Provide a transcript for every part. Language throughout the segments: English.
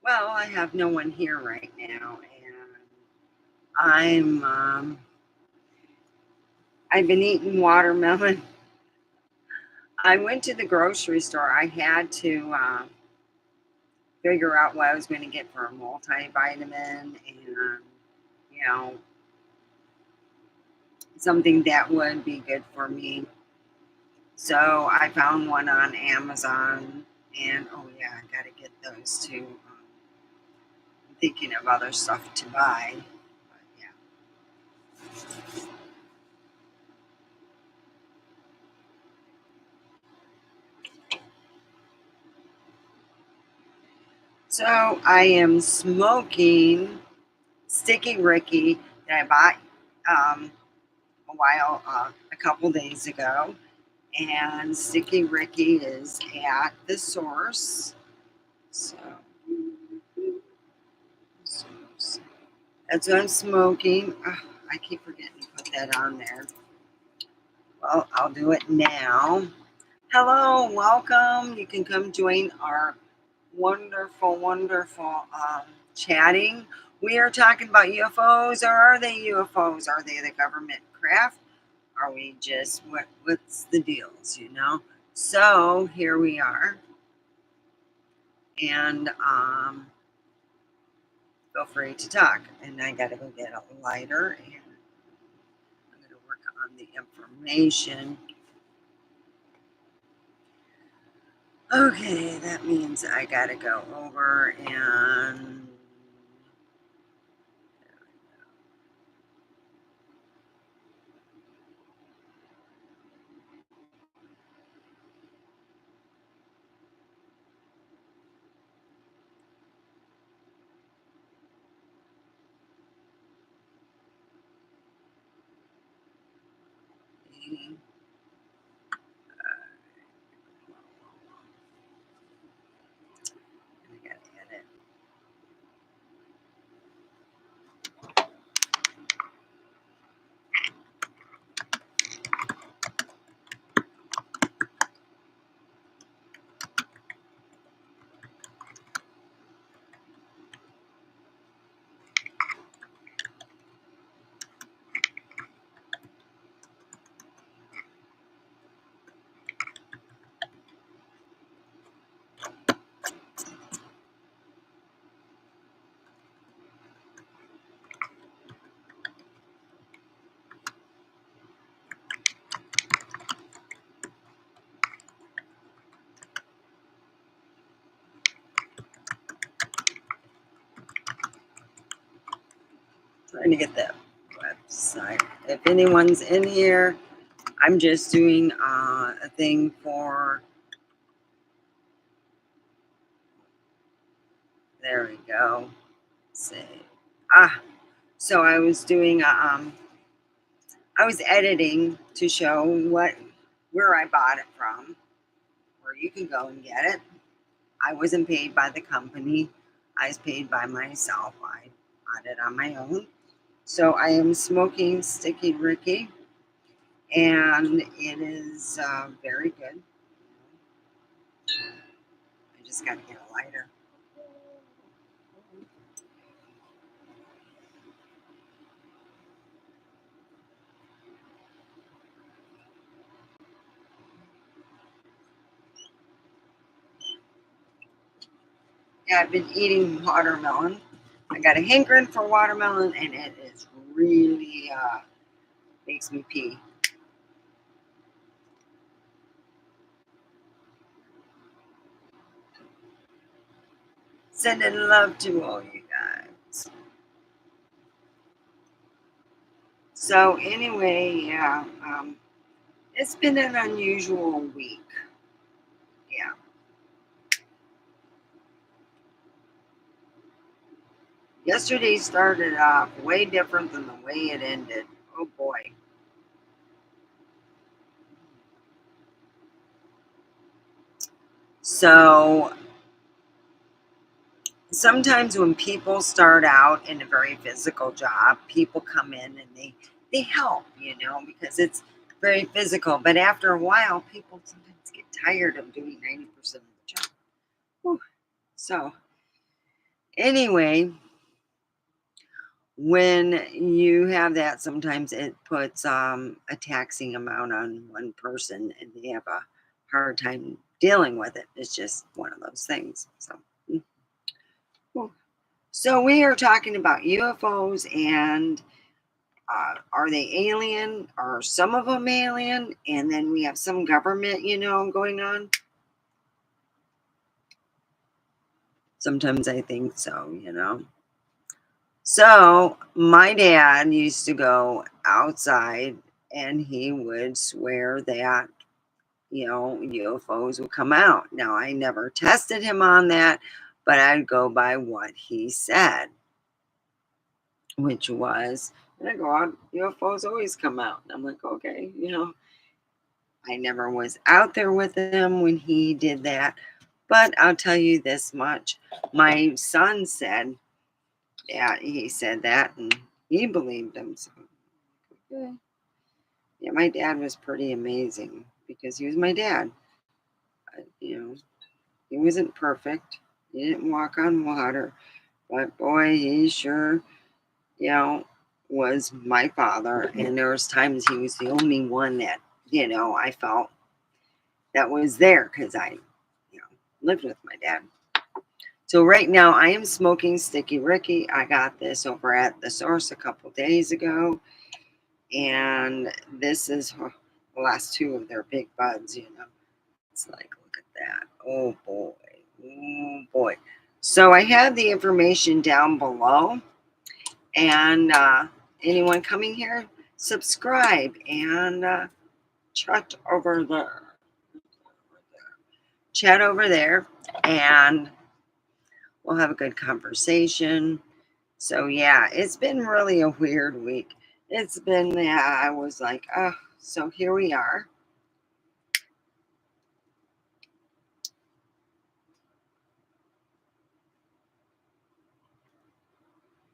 Well, I have no one here right now, and I've been eating watermelon. I went to the grocery store. I had to figure out what I was going to get for a multivitamin and, you know, something that would be good for me. So I found one on Amazon, and oh yeah, I got to get those too. I'm thinking of other stuff to buy, but yeah. So I am smoking Sticky Ricky that I bought a couple days ago. And Sticky Ricky is at the source. So, that's what I'm smoking. Oh, I keep forgetting to put that on there. Well, I'll do it now. Hello, welcome. You can come join our wonderful chatting. We are talking about UFOs. Or are they UFOs? Are they the government craft? Are we just what's the deals, So here we are. And feel free to talk. And I gotta go get a lighter, and I'm gonna work on the information. Okay, that means I gotta go over and I gotta edit. Trying to get that website. If anyone's in here, I'm just doing a thing for. There we go. Say so I was doing I was editing to show where I bought it from, where you can go and get it. I wasn't paid by the company. I was paid by myself. I bought it on my own. So I am smoking Sticky Ricky, and it is very good. I just got to get a lighter. Yeah, I've been eating watermelon. I got a hankering for watermelon, and it is really makes me pee. Sending love to all you guys. So anyway, yeah, it's been an unusual week. Yeah. Yesterday started off way different than the way it ended. Oh boy. So sometimes when people start out in a very physical job, people come in and they help, because it's very physical. But after a while, people sometimes get tired of doing 90% of the job. Whew. So Anyway, when you have that, sometimes it puts a taxing amount on one person and they have a hard time dealing with it. It's just one of those things. So, cool. So we are talking about UFOs and are they alien? Are some of them alien? And then we have some government, going on. Sometimes I think so. So my dad used to go outside and he would swear that, UFOs would come out. Now, I never tested him on that, but I'd go by what he said, which was, and I go out, UFOs always come out. And I'm like, okay. I never was out there with him when he did that. But I'll tell you this much. My son said, yeah, he said that and he believed him. So, okay. Yeah, my dad was pretty amazing because he was my dad. He wasn't perfect. He didn't walk on water. But boy, he sure, you know, was my father. And there was times he was the only one that, I felt that was there because I, lived with my dad. So right now I am smoking Sticky Ricky. I got this over at the source a couple days ago. And this is the last two of their big buds. It's like, look at that. Oh boy. Oh boy. So I have the information down below. And anyone coming here, subscribe and chat over there. Chat over there. And we'll have a good conversation. So yeah, it's been really a weird week. It's been, yeah, I was like, oh, so here we are.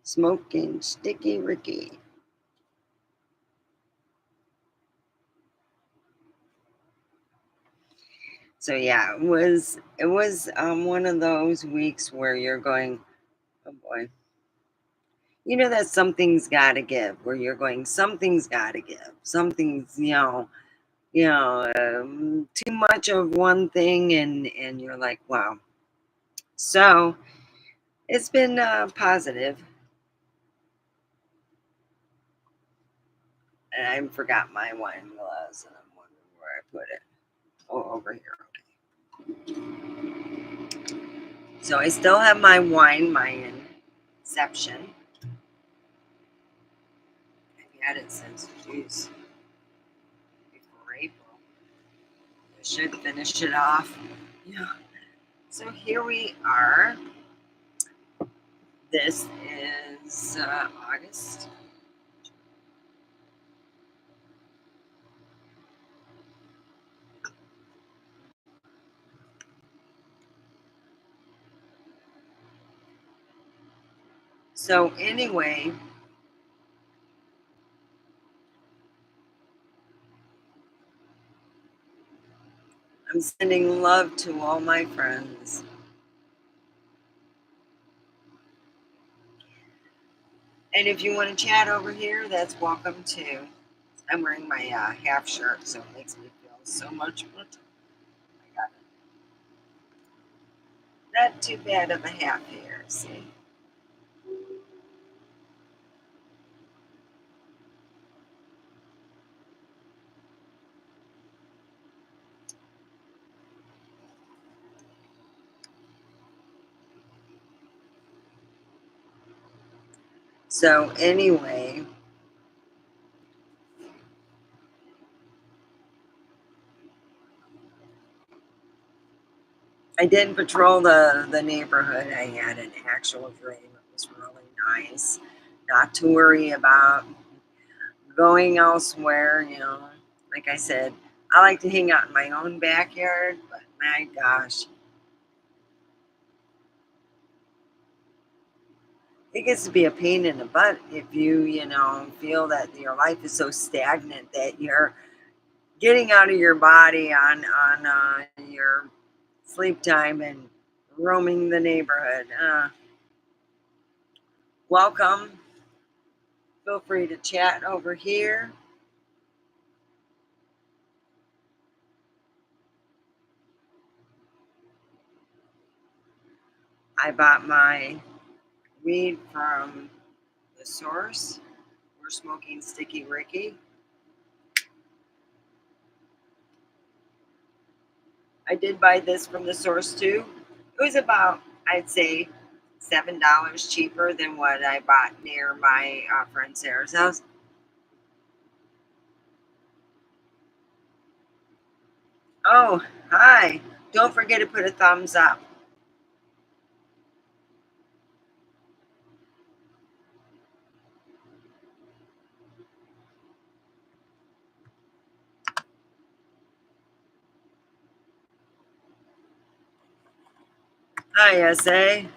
Smoking Sticky Ricky. So yeah, it was one of those weeks where you're going, oh boy, that something's got to give. Where you're going, something's got to give. Something's too much of one thing, and you're like, wow. So it's been positive, and I forgot my wine glass, and I'm wondering where I put it. Oh, over here. So I still have my wine, my Inception. I've had it since, geez, before April. I should finish it off. Yeah. So here we are. This is August. So anyway, I'm sending love to all my friends. And if you want to chat over here, that's welcome too. I'm wearing my half shirt, so it makes me feel so much better. I got not too bad of a half here, see? So anyway, I didn't patrol the neighborhood. I had an actual dream. It was really nice. Not to worry about going elsewhere. Like I said, I like to hang out in my own backyard, but my gosh, it gets to be a pain in the butt if you feel that your life is so stagnant that you're getting out of your body on your sleep time and roaming the neighborhood. welcome. Feel free to chat over here. I bought my weed from the source. We're smoking Sticky Ricky. I did buy this from the source too. It was about, I'd say, $7 cheaper than what I bought near my friend Sarah's house. Oh, hi. Don't forget to put a thumbs up. Hi, SA.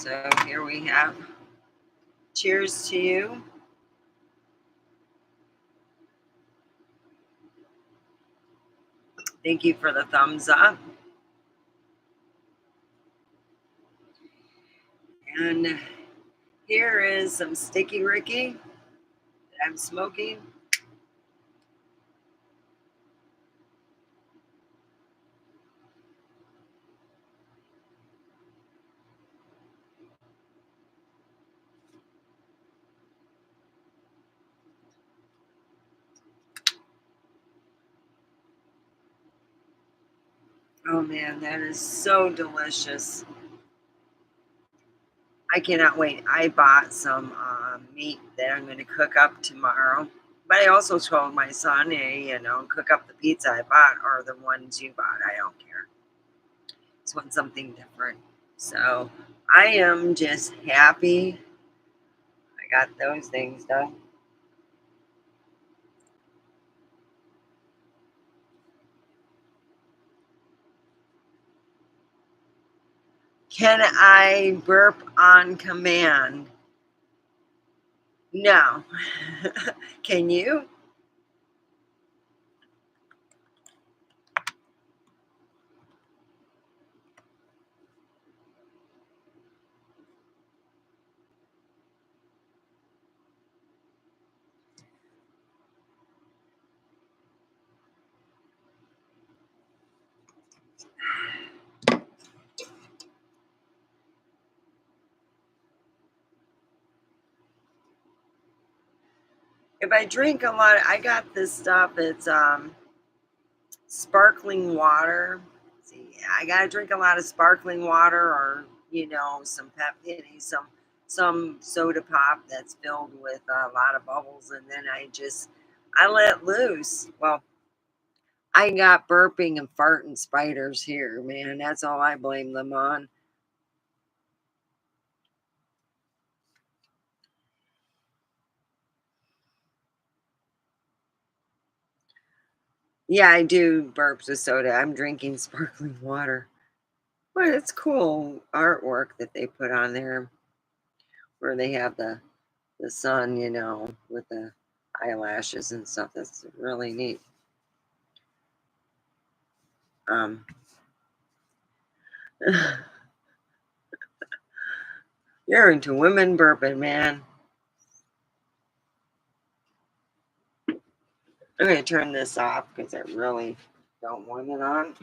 So here we have cheers to you. Thank you for the thumbs up. And here is some Sticky Ricky that I'm smoking. Oh man, that is so delicious. I cannot wait. I bought some meat that I'm going to cook up tomorrow. But I also told my son, hey, cook up the pizza I bought or the ones you bought. I don't care. Just want something different. So I am just happy I got those things done. Can I burp on command? No. Can you? If I drink a lot, I got this stuff. It's sparkling water. See, I gotta drink a lot of sparkling water, or some some soda pop that's filled with a lot of bubbles, and then I let loose. Well, I got burping and farting spiders here, man. That's all I blame them on. Yeah, I do burps with soda. I'm drinking sparkling water. But it's cool artwork that they put on there where they have the sun, with the eyelashes and stuff. That's really neat. Um, you're into women burping, man. I'm gonna turn this off because I really don't want it on.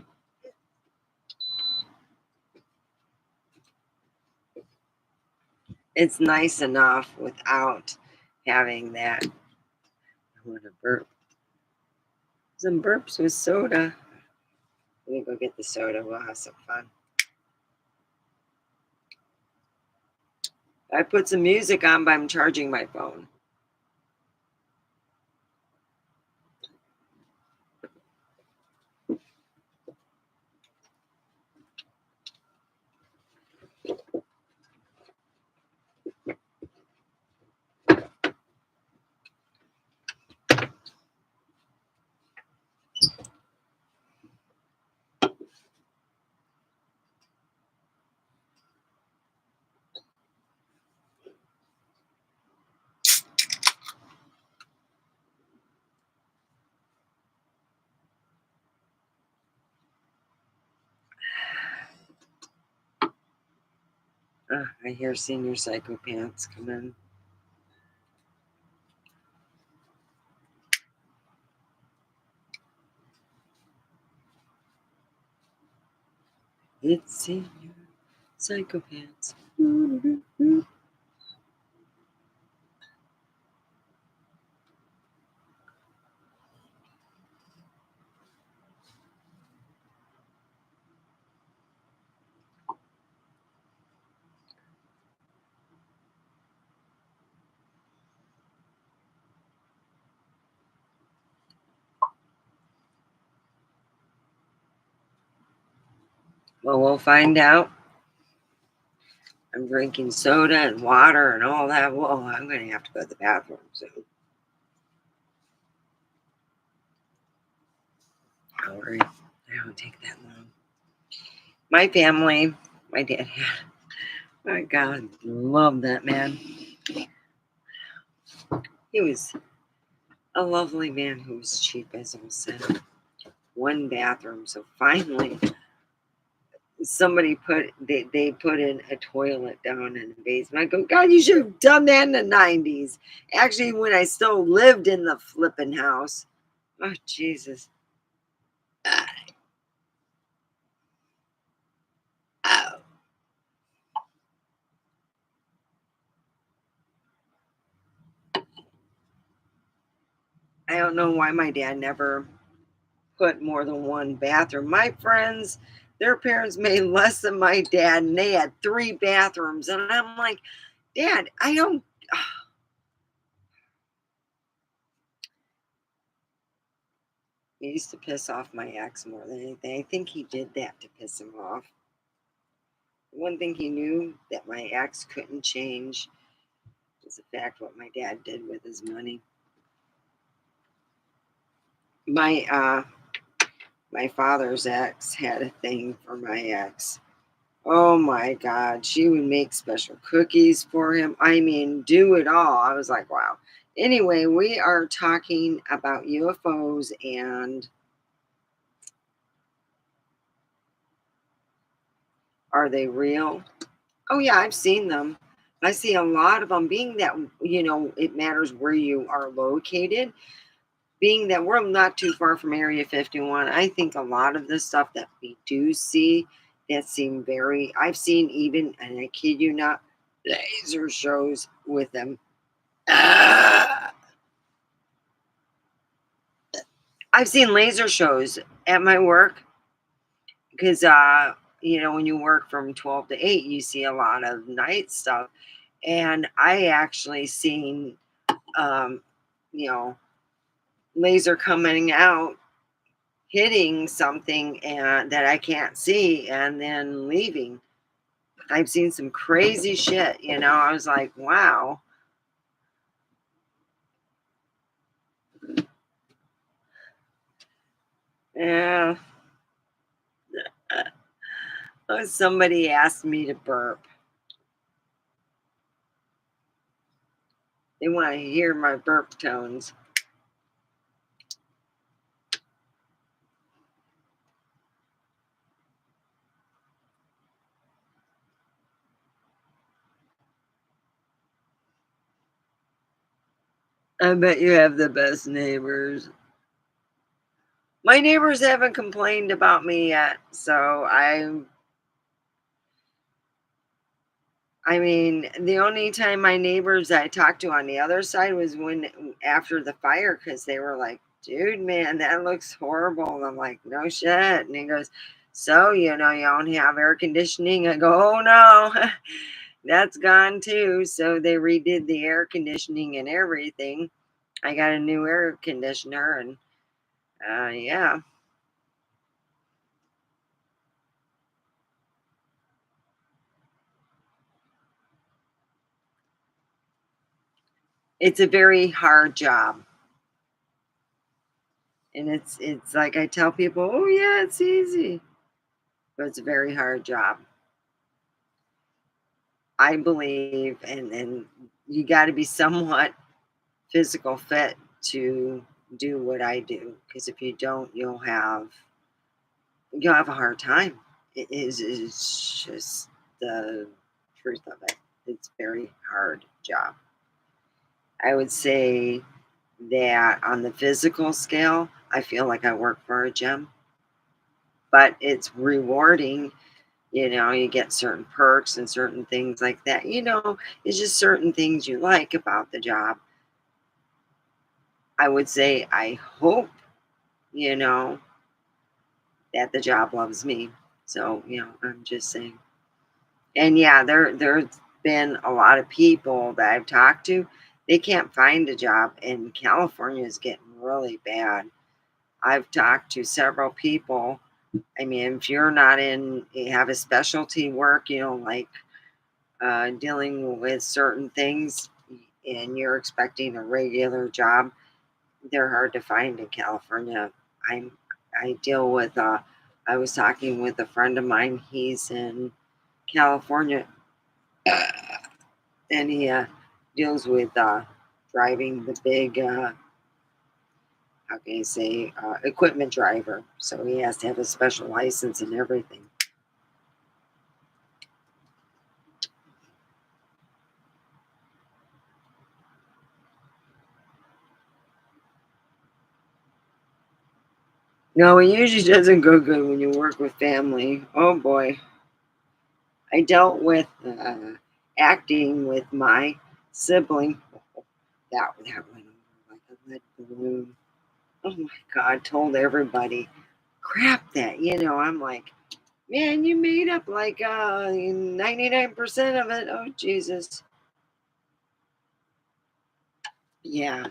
It's nice enough without having that. I want to burp. Some burps with soda. Let me go get the soda. We'll have some fun. I put some music on, but I'm charging my phone. I hear senior psychopaths come in. It's senior psychopaths. Well, we'll find out. I'm drinking soda and water and all that. Whoa, I'm going to have to go to the bathroom soon. Don't worry, I don't take that long. My family, my dad had, my God, love that man. He was a lovely man who was cheap, as I said. One bathroom. So finally, somebody they put in a toilet down in the basement. I go, God, you should have done that in the 90s. Actually, when I still lived in the flipping house. Oh, Jesus. Oh. I don't know why my dad never put more than one bathroom. My friends, their parents made less than my dad, and they had three bathrooms. And I'm like, Dad, I don't. He used to piss off my ex more than anything. I think he did that to piss him off. One thing he knew that my ex couldn't change was the fact what my dad did with his money. My my father's ex had a thing for my ex. Oh my God, she would make special cookies for him. I mean, do it all. I was like, wow. Anyway, we are talking about UFOs and are they real? Oh, yeah, I've seen them. I see a lot of them being that, it matters where you are located. Being that we're not too far from Area 51, I think a lot of the stuff that we do see that seem very, I've seen even, and I kid you not, laser shows with them. Ah! I've seen laser shows at my work because, when you work from 12 to 8, you see a lot of night stuff. And I actually seen, um, you know, laser coming out hitting something and that I can't see and then leaving. I've seen some crazy shit. I was like, wow. Yeah. Somebody asked me to burp. They want to hear my burp tones. I bet you have the best neighbors. My neighbors haven't complained about me yet, so I mean, the only time my neighbors I talked to on the other side was when after the fire, because they were like, "Dude, man, that looks horrible." And I'm like, "No shit." And he goes, "So, you don't have air conditioning?" I go, "Oh no, that's gone too." So they redid the air conditioning and everything. I got a new air conditioner, and yeah, it's a very hard job. And it's like I tell people, "Oh yeah, it's easy." But it's a very hard job. I believe, and you got to be somewhat physical fit to do what I do. Because if you don't, you'll have a hard time. It is it's just the truth of it. It's a very hard job. I would say that on the physical scale, I feel like I work for a gym, but it's rewarding. You get certain perks and certain things like that. It's just certain things you like about the job. I would say I hope, you know, that the job loves me. So, I'm just saying. And yeah, there's been a lot of people that I've talked to. They can't find a job, and California is getting really bad. I've talked to several people. I mean, if you're not you have a specialty work, like dealing with certain things, and you're expecting a regular job, they're hard to find in California. I'm I deal with. I was talking with a friend of mine. He's in California, and he deals with driving the big. How can I say equipment driver? So he has to have a special license and everything. No, it usually doesn't go good when you work with family. Oh boy. I dealt with acting with my sibling. That went over like a lead balloon. Oh my God, told everybody, crap that. I'm like, man, you made up like 99% of it. Oh, Jesus. Yeah,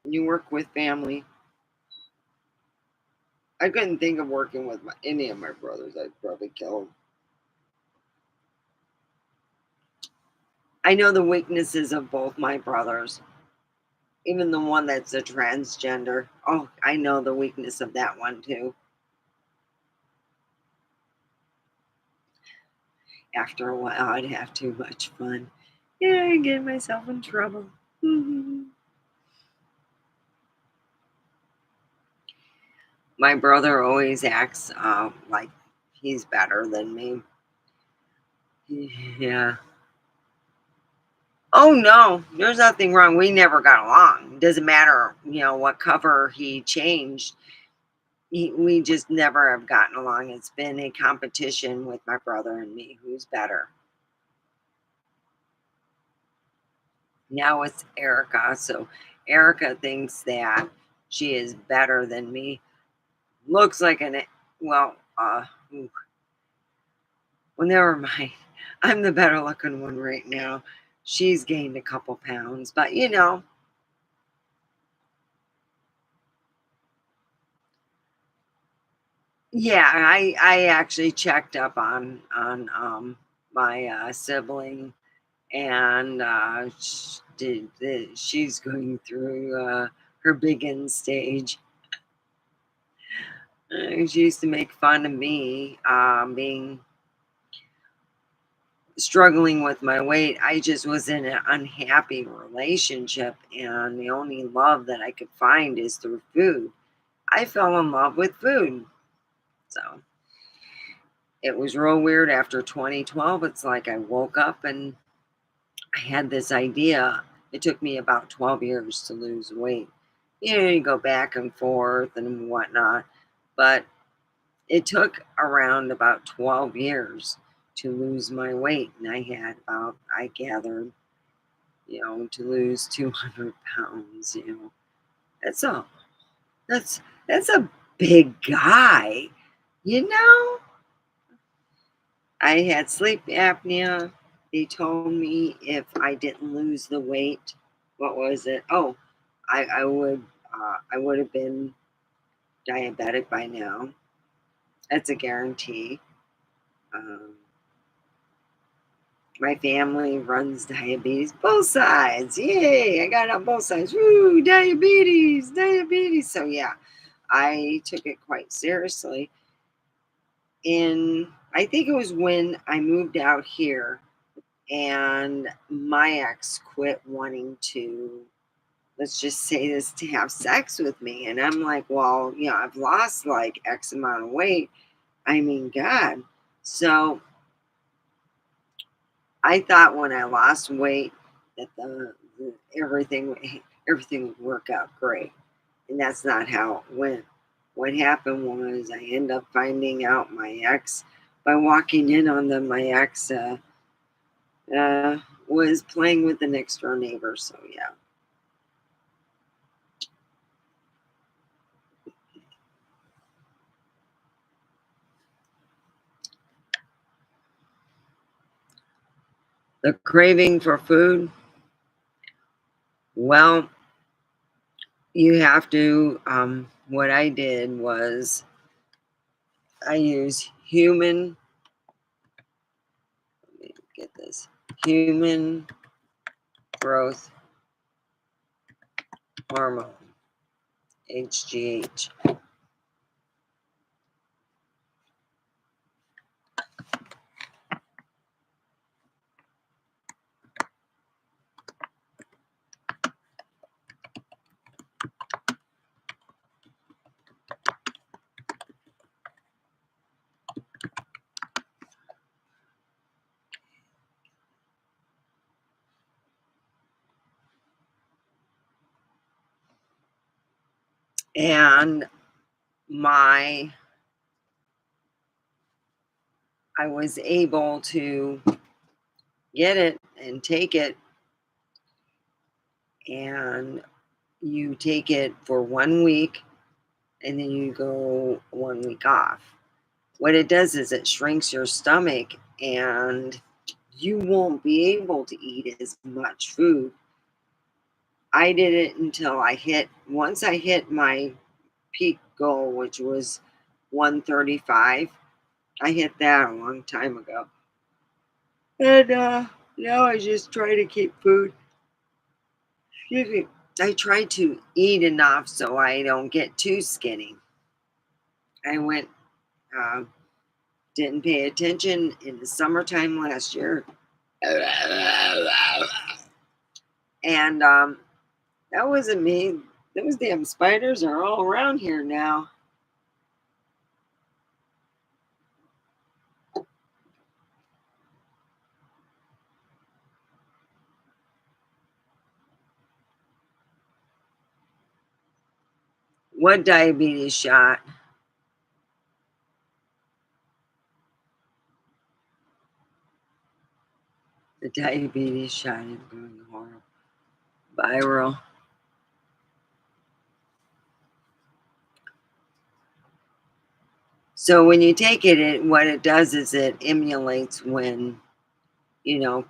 when you work with family. I couldn't think of working with any of my brothers. I'd probably kill them. I know the weaknesses of both my brothers. Even the one that's a transgender. Oh, I know the weakness of that one too. After a while, I'd have too much fun. Yeah, I get myself in trouble. My brother always acts like he's better than me. Yeah. Oh no, there's nothing wrong. We never got along. It doesn't matter, what cover he changed. We just never have gotten along. It's been a competition with my brother and me who's better. Now it's Erica. So Erica thinks that she is better than me. Looks like well, ooh, well, never mind. I'm the better looking one right now. She's gained a couple pounds, but yeah, I actually checked up on my sibling, and she's going through her big end stage. She used to make fun of me being struggling with my weight. I just was in an unhappy relationship, and the only love that I could find is through food. I fell in love with food. So it was real weird after 2012. It's like I woke up and I had this idea. It took me about 12 years to lose weight. You go back and forth and whatnot, but it took around about 12 years to lose my weight. And I gathered, to lose 200 pounds. That's a, that's a big guy, you know? I had sleep apnea. They told me if I didn't lose the weight, what was it? Oh, I would have been diabetic by now. That's a guarantee. Um, my family runs diabetes, both sides. Yay! I got it on both sides. Woo! Diabetes, diabetes. So yeah, I took it quite seriously. I think it was when I moved out here and my ex quit wanting to, let's just say this, to have sex with me. And I'm like, well, I've lost like X amount of weight. I mean, God. So I thought when I lost weight that the everything would work out great, and that's not how it went. What happened was I ended up finding out my ex by walking in on them. My ex was playing with the next door neighbor. So yeah, the craving for food. Well, you have to. What I did was I use human. Let me get this human growth hormone (HGH). And my I was able to get it and take it, and you take it for 1 week and then you go 1 week off. What it does is it shrinks your stomach and you won't be able to eat as much food. I did it until once I hit my peak goal, which was 135. I hit that a long time ago. And now I just try to keep food. Excuse me. I try to eat enough so I don't get too skinny. I went, uh, didn't pay attention in the summertime last year. And that wasn't me. Those damn spiders are all around here now. What diabetes shot? The diabetes shot is going horrible. Viral. So when you take it, what it does is it emulates when, you know,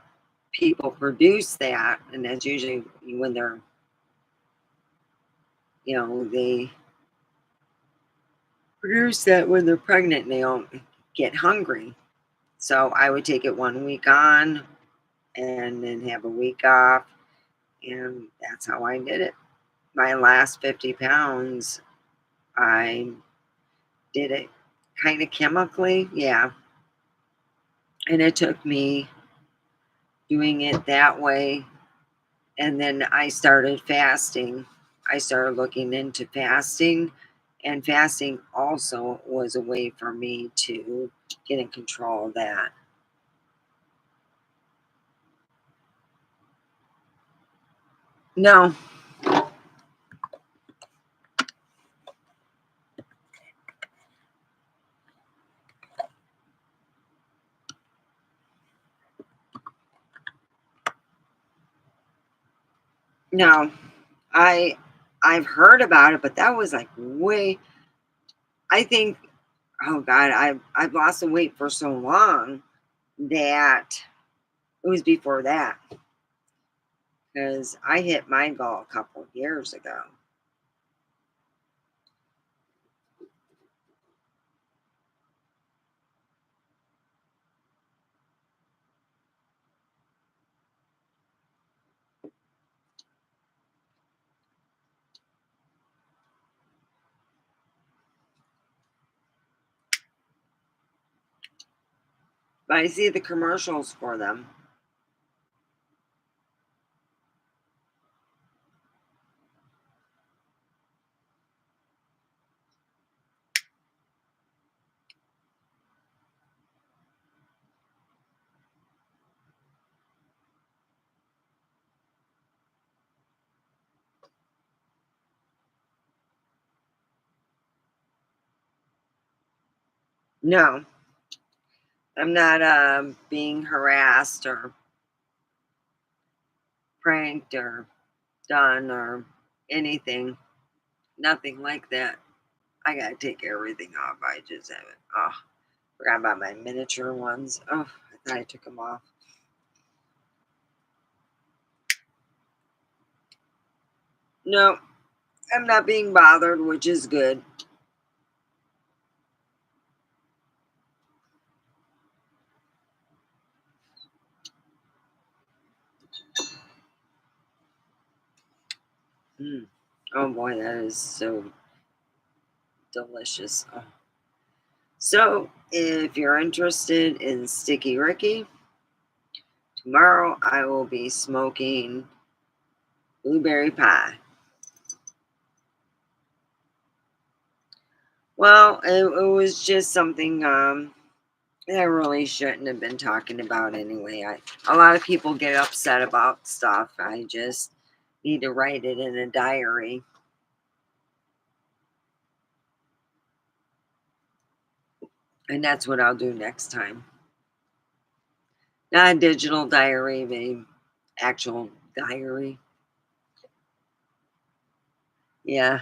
people produce that, and that's usually when they're, they produce that when they're pregnant and they don't get hungry. So I would take it 1 week on and then have a week off, and that's how I did it. My last 50 pounds, I did it kind of chemically, yeah. And it took me doing it that way. And then I started fasting. I started looking into fasting, and fasting also was a way for me to get in control of that. No, no, I I've heard about it, but that was like way. I think, oh God, I've lost the weight for so long that it was before that, because I hit my goal a couple of years ago. But I see the commercials for them. No, I'm not being harassed or pranked or done or anything. Nothing like that. I gotta take everything off. I just haven't. Oh, forgot about my miniature ones. Oh, I thought I took them off. No, I'm not being bothered, which is good. Mm. Oh boy, that is so delicious. Oh. So, if you're interested in Sticky Ricky, tomorrow I will be smoking blueberry pie. Well, it was just something that I really shouldn't have been talking about anyway. A lot of people get upset about stuff. I just need to write it in a diary, and that's what I'll do next time. Not a digital diary, but a actual diary. Yeah,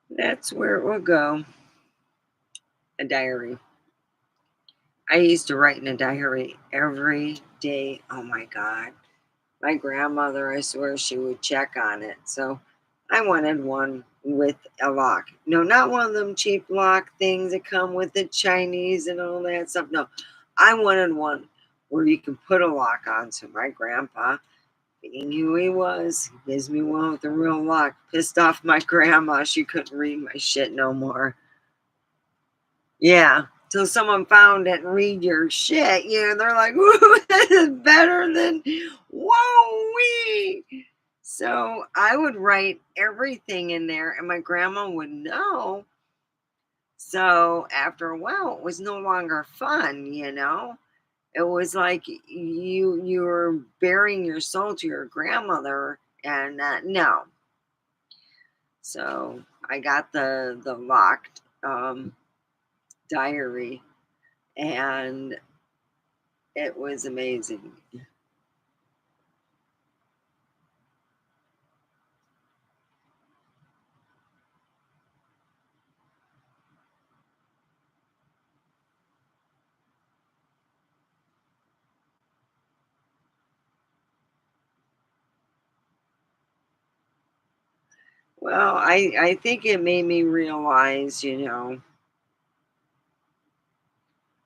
that's where it will go. A diary. I used to write in a diary every day. Oh my God. My grandmother, I swear she would check on it. So I wanted one with a lock. No, not one of them cheap lock things that come with the Chinese and all that stuff. No, I wanted one where you can put a lock on. So my grandpa, being who he was, gives me one with a real lock. Pissed off my grandma. She couldn't read my shit no more. Yeah. Till someone found it and read your shit, they're like, "Ooh, that is better than whoa wee." So I would write everything in there, and my grandma would know. So after a while, it was no longer fun. It was like you were bearing your soul to your grandmother, and no. So I got the locked diary, and it was amazing. Well, I think it made me realize,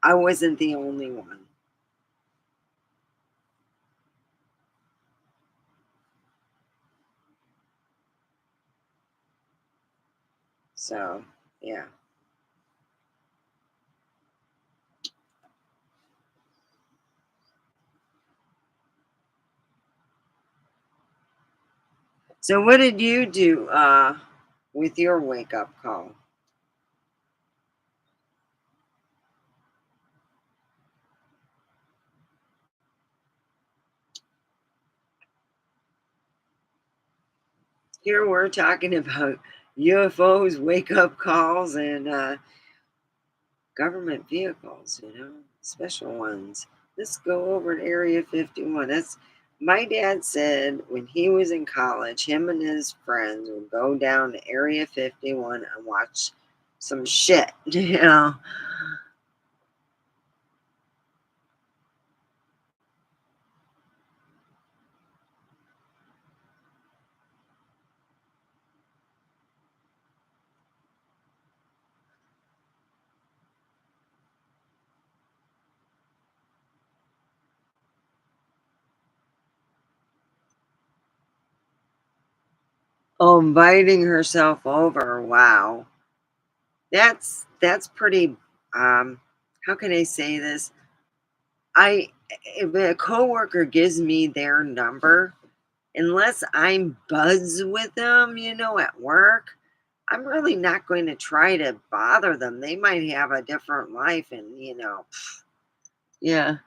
I wasn't the only one. So, yeah. So what did you do with your wake up call? Here we're talking about UFOs, wake up calls, and government vehicles, special ones. Let's go over to Area 51. That's my dad said when he was in college, him and his friends would go down to Area 51 and watch some shit, Oh, inviting herself over. Wow. that's pretty, um, how can I say this? I if a coworker gives me their number, unless I'm buzz with them, at work, I'm really not going to try to bother them. They might have a different life and, yeah.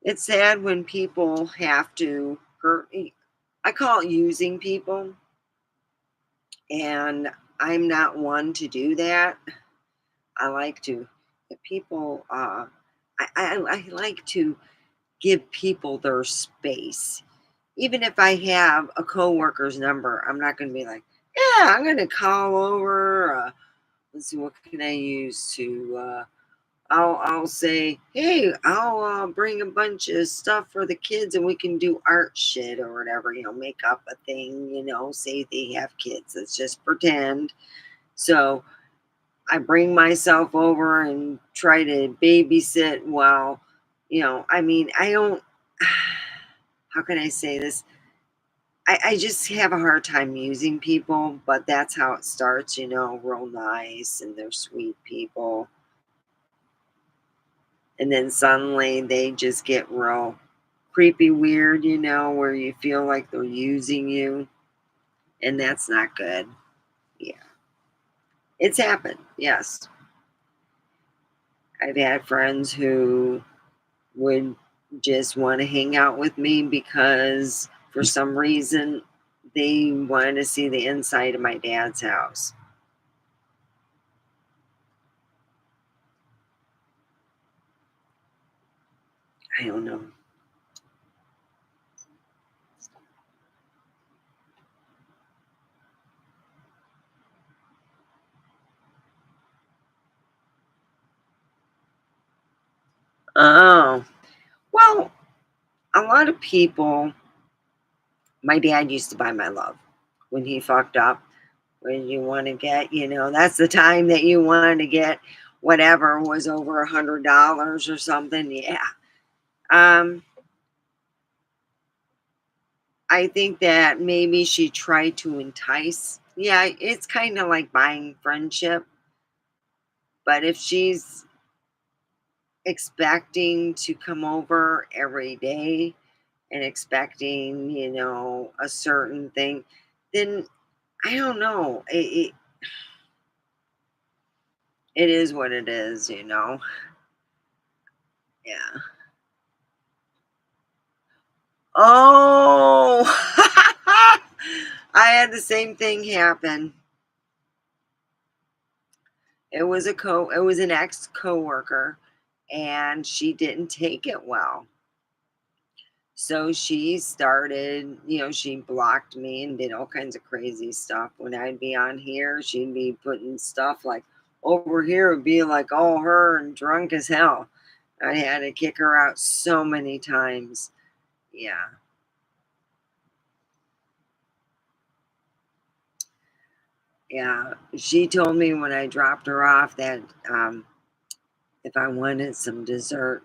It's sad when people have to hurt me. I call it using people, and I'm not one to do that. I like to, if people, I like to give people their space. Even if I have a coworker's number, I'm not going to be like, yeah, I'm going to call over. Let's see, what can I use to, I'll say, hey, I'll bring a bunch of stuff for the kids and we can do art shit or whatever, make up a thing, say they have kids. Let's just pretend. So I bring myself over and try to babysit while, I mean, I don't, how can I say this? I just have a hard time using people, but that's how it starts, real nice and they're sweet people. And then suddenly they just get real creepy weird, where you feel like they're using you. And that's not good. Yeah. It's happened. Yes. I've had friends who would just want to hang out with me because for some reason they wanted to see the inside of my dad's house. I don't know. Oh, well, a lot of people, my dad used to buy my love when he fucked up. When you want to get, that's the time that you wanted to get whatever was over $100 or something. Yeah. Um, I think that maybe she tried to entice. Yeah, it's kind of like buying friendship. But if she's expecting to come over every day and expecting, a certain thing, then I don't know. It is what it is. Yeah. Oh, I had the same thing happen. It was an ex coworker, and she didn't take it well. So she started, she blocked me and did all kinds of crazy stuff. When I'd be on here, she'd be putting stuff like over here would be like all her and drunk as hell. I had to kick her out so many times. Yeah. Yeah. She told me when I dropped her off that if I wanted some dessert.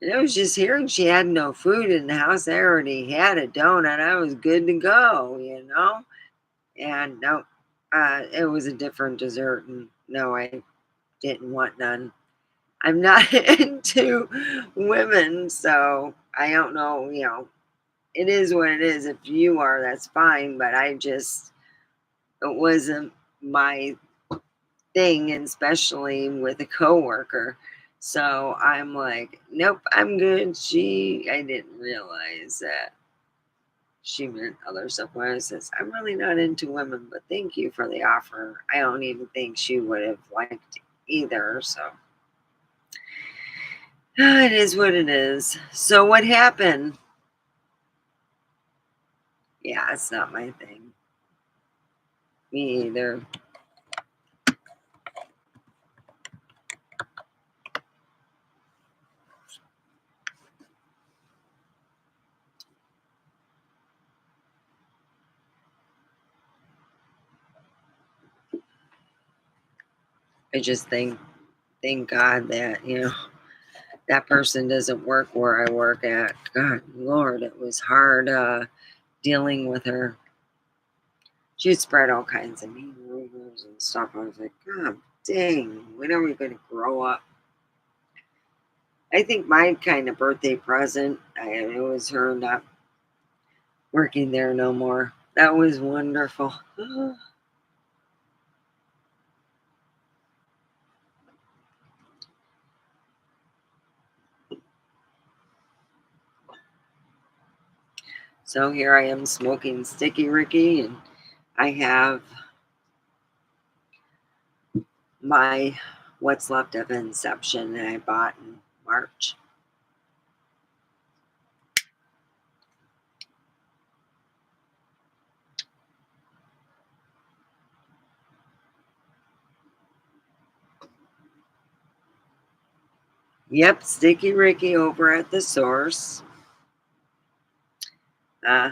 And I was just hearing she had no food in the house. I already had a donut. I was good to go. And no, it was a different dessert. And no, I didn't want none. I'm not into women, so I don't know. It is what it is. If you are, that's fine. But it wasn't my thing, and especially with a coworker. So I'm like, nope, I'm good. I didn't realize that she meant other stuff. When I says, I'm really not into women, but thank you for the offer. I don't even think she would have liked either. So it is what it is. So what happened? Yeah, it's not my thing. Me either. I just thank God that, that person doesn't work where I work at. God, Lord, it was hard dealing with her. She'd spread all kinds of mean rumors and stuff. I was like, God dang, when are we going to grow up? I think my kind of birthday present, it was her not working there no more. That was wonderful. So here I am smoking Sticky Ricky, and I have my What's Left of Inception that I bought in March. Yep, Sticky Ricky over at the source. Uh,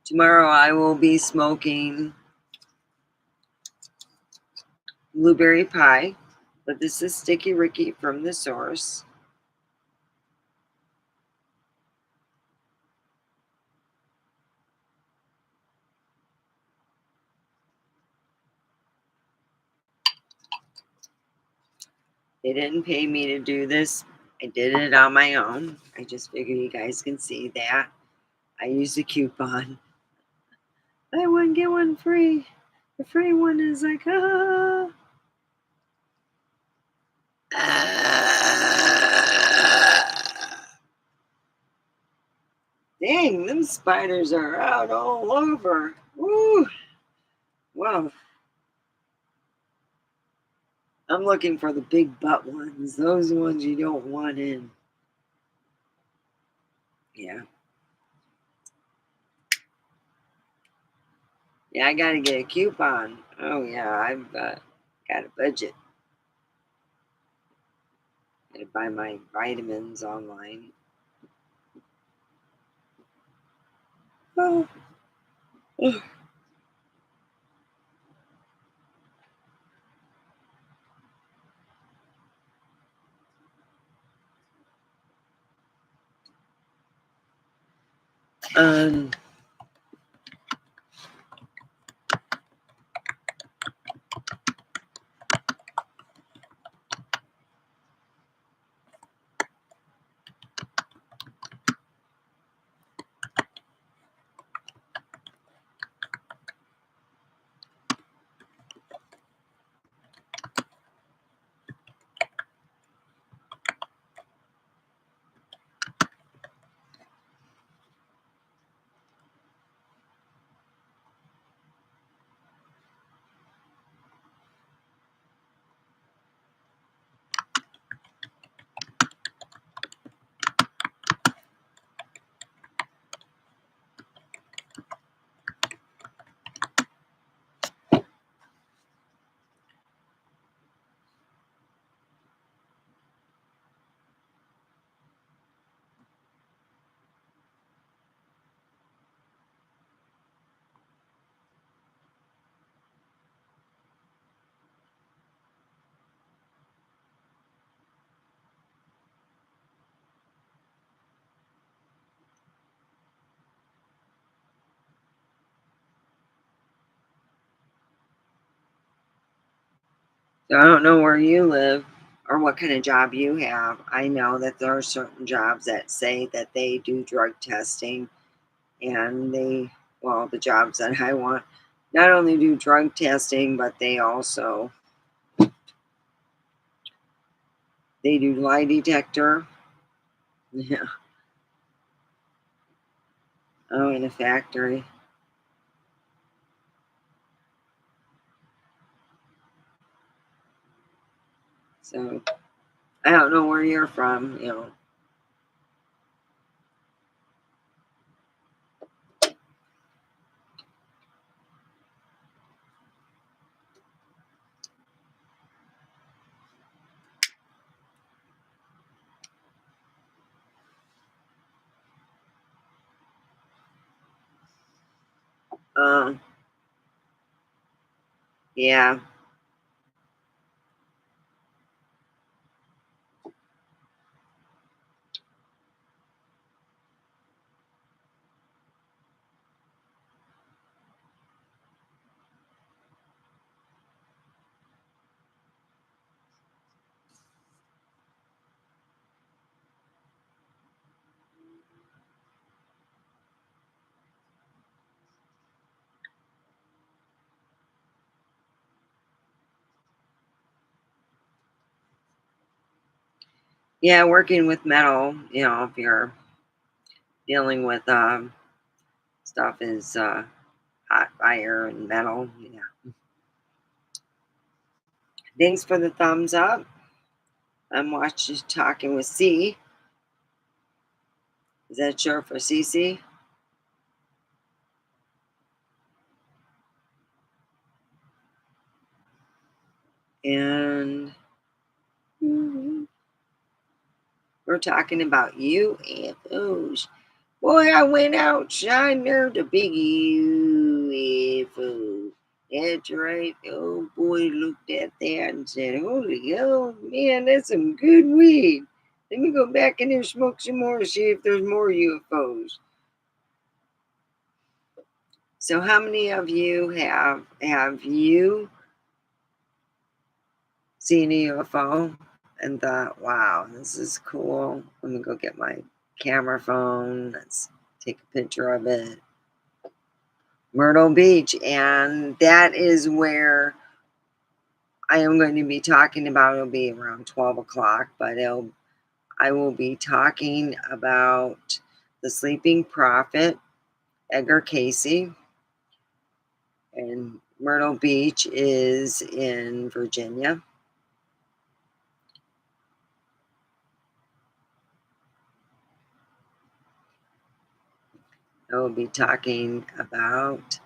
Tomorrow I will be smoking blueberry pie, but this is Sticky Ricky from the source. They didn't pay me to do this. I did it on my own. I just figure you guys can see that. I used a coupon. Buy one, get one free. The free one is like, ah. Dang, them spiders are out all over. Woo! Well, I'm looking for the big butt ones. Those ones you don't want in. Yeah. Yeah, I gotta get a coupon. Oh, yeah, I've got a budget. Gotta buy my vitamins online. Oh. Um, so I don't know where you live or what kind of job you have. I know that there are certain jobs that say that they do drug testing, and the jobs that I want not only do drug testing, but they do lie detector. Yeah. Oh, in a factory. So I don't know where you're from. Um, yeah. Yeah, working with metal, if you're dealing with stuff is hot fire and metal. Yeah. Thanks for the thumbs up. I'm watching Talking with C. Is that short for CC? And we're talking about UFOs. Boy, I went outside and there's a big UFO. That's right. Oh boy, looked at that and said, "Holy hell, man, that's some good weed. Let me go back in there and smoke some more to see if there's more UFOs." So, how many of you have you seen a UFO and thought, "Wow, this is cool. Let me go get my camera phone. Let's take a picture of it." Myrtle Beach, and that is where I am going to be talking about. It'll be around 12 o'clock, but I will be talking about the sleeping prophet, Edgar Casey, and Myrtle Beach is in Virginia. I will be talking about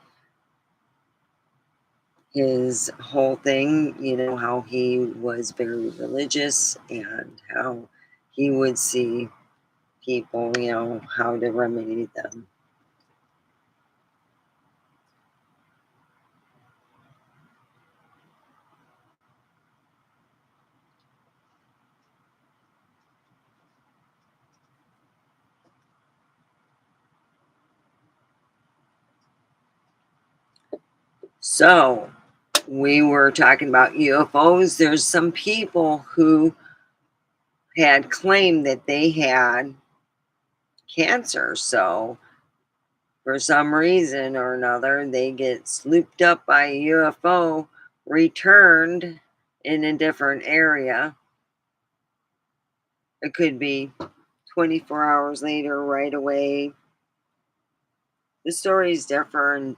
his whole thing, how he was very religious and how he would see people, how to remedy them. So, we were talking about UFOs. There's some people who had claimed that they had cancer. So, for some reason or another, they get swooped up by a UFO, returned in a different area. It could be 24 hours later, right away. The stories differ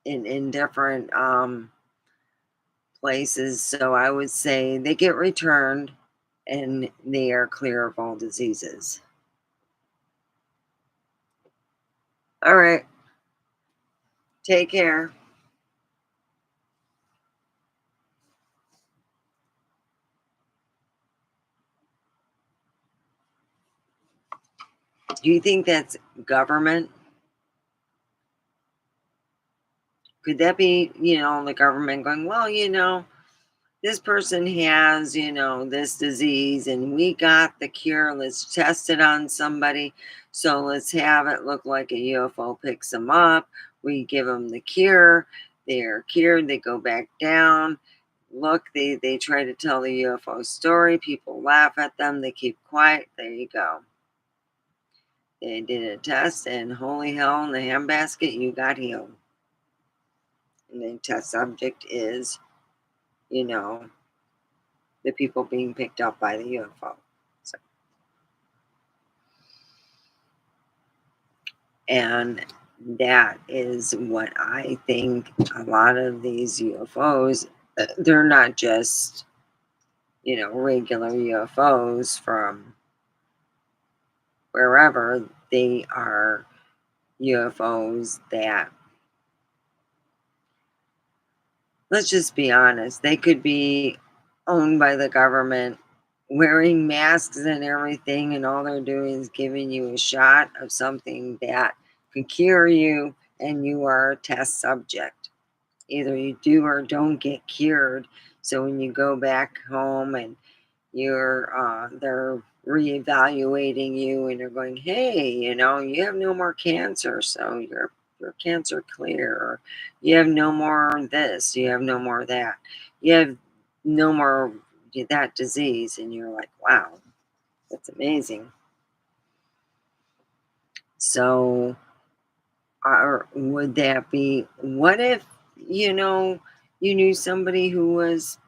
in different places. So I would say they get returned and they are clear of all diseases. All right. Take care. Do you think that's government? Could that be, the government going, well, this person has, this disease and we got the cure. Let's test it on somebody. So let's have it look like a UFO picks them up. We give them the cure. They are cured. They go back down. Look, they try to tell the UFO story. People laugh at them. They keep quiet. There you go. They did a test, and holy hell, in the handbasket, you got healed. And the test subject is, you know, the people being picked up by the UFO. So, and that is what I think a lot of these UFOs, they're not just, regular UFOs from wherever. They are UFOs that, let's just be honest, they could be owned by the government, wearing masks and everything, and all they're doing is giving you a shot of something that can cure you, and you are a test subject. Either you do or don't get cured. So when you go back home and they're reevaluating you and they're going, hey, you have no more cancer, so you're cancer clear, or you have no more this, you have no more that, you have no more that disease, and you're like, wow, that's amazing. So, or would that be, what if, you knew somebody who was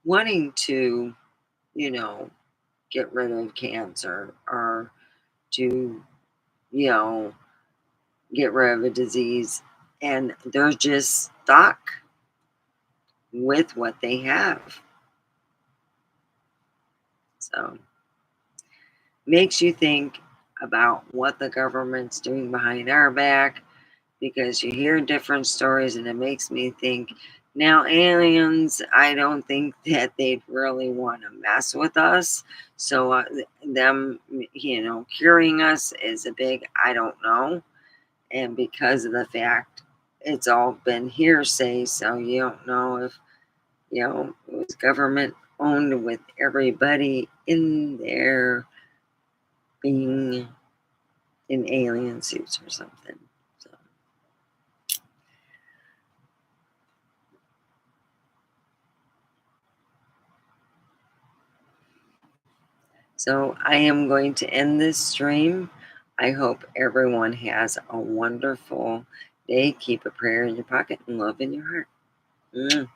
wanting to, you know get rid of cancer or to, you know, get rid of a disease. And they're just stuck with what they have. So makes you think about what the government's doing behind our back because you hear different stories and it makes me think now aliens I don't think that they'd really want to mess with us, so them curing us is a big I don't know, and because of the fact it's all been hearsay, so you don't know if it was government owned with everybody in there being in alien suits or something. So, so I am going to end this stream. I hope everyone has a wonderful day. Keep a prayer in your pocket and love in your heart.